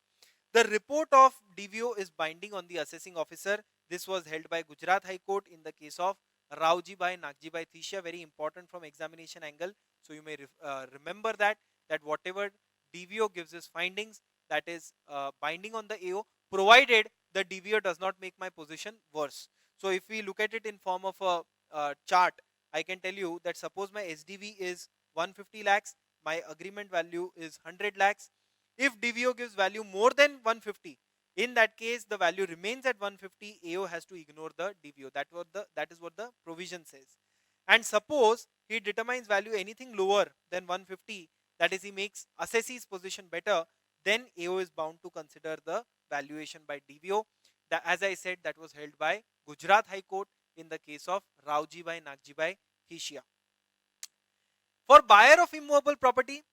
The report of DVO is binding on the assessing officer. This was held by Gujarat High Court in the case of Raoji Bhai Nagji Bhai Thisia, very important from examination angle. So you may remember that whatever DVO gives his findings, that is binding on the AO, provided the DVO does not make my position worse. So if we look at it in form of a chart, I can tell you that suppose my SDV is 150 lakhs, my agreement value is 100 lakhs. If DVO gives value more than 150, in that case the value remains at 150, AO has to ignore the DVO. That is what the provision says. And suppose he determines value anything lower than 150, that is he makes assessee's position better, then AO is bound to consider the valuation by DVO. As I said, that was held by Gujarat High Court in the case of Raoji Bhai Nagji Bhai Thisia. For buyer of immovable property,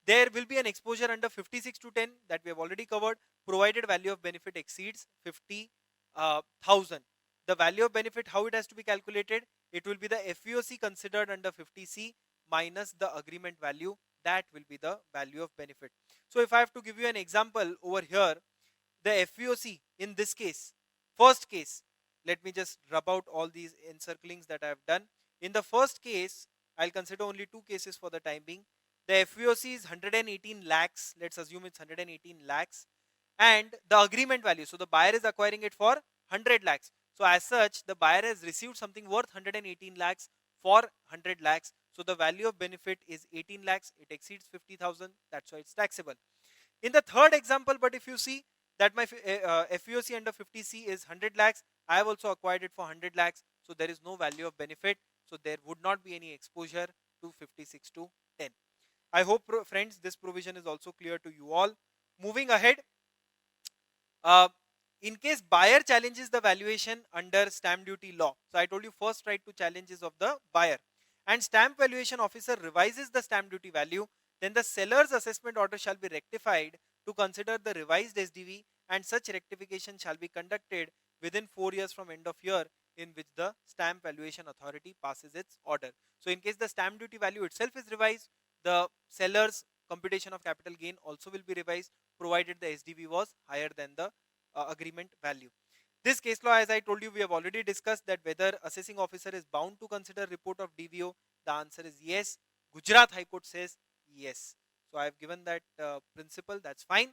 there will be an exposure under 56 to 10 that we have already covered, provided value of benefit exceeds 50,000. The value of benefit, how it has to be calculated? It will be the FVOC considered under 50C minus the agreement value. That will be the value of benefit. So if I have to give you an example over here, the FVOC in this case, first case, let me just rub out all these encirclings that I have done. In the first case, I'll consider only two cases for the time being. the FVOC is 118 lakhs. Let's assume it's 118 lakhs. And the agreement value, so the buyer is acquiring it for 100 lakhs. So as such, the buyer has received something worth 118 lakhs for 100 lakhs. So the value of benefit is 18 lakhs. It exceeds 50,000. That's why it's taxable. In the third example, but if you see that my FVOC under 50C is 100 lakhs, I have also acquired it for 100 lakhs. So there is no value of benefit. So there would not be any exposure to 56 to 10. I hope, friends, this provision is also clear to you all. Moving ahead, uh, in case buyer challenges the valuation under stamp duty law. So I told you first right to challenge is of the buyer, and stamp valuation officer revises the stamp duty value, then the seller's assessment order shall be rectified to consider the revised SDV, and such rectification shall be conducted within 4 years from end of year in which the stamp valuation authority passes its order. So in case the stamp duty value itself is revised, the seller's computation of capital gain also will be revised, provided the SDV was higher than the agreement value. This case law, as I told you, we have already discussed that whether assessing officer is bound to consider report of DVO. The answer is yes. Gujarat High Court says yes. So I have given that principle. That's fine.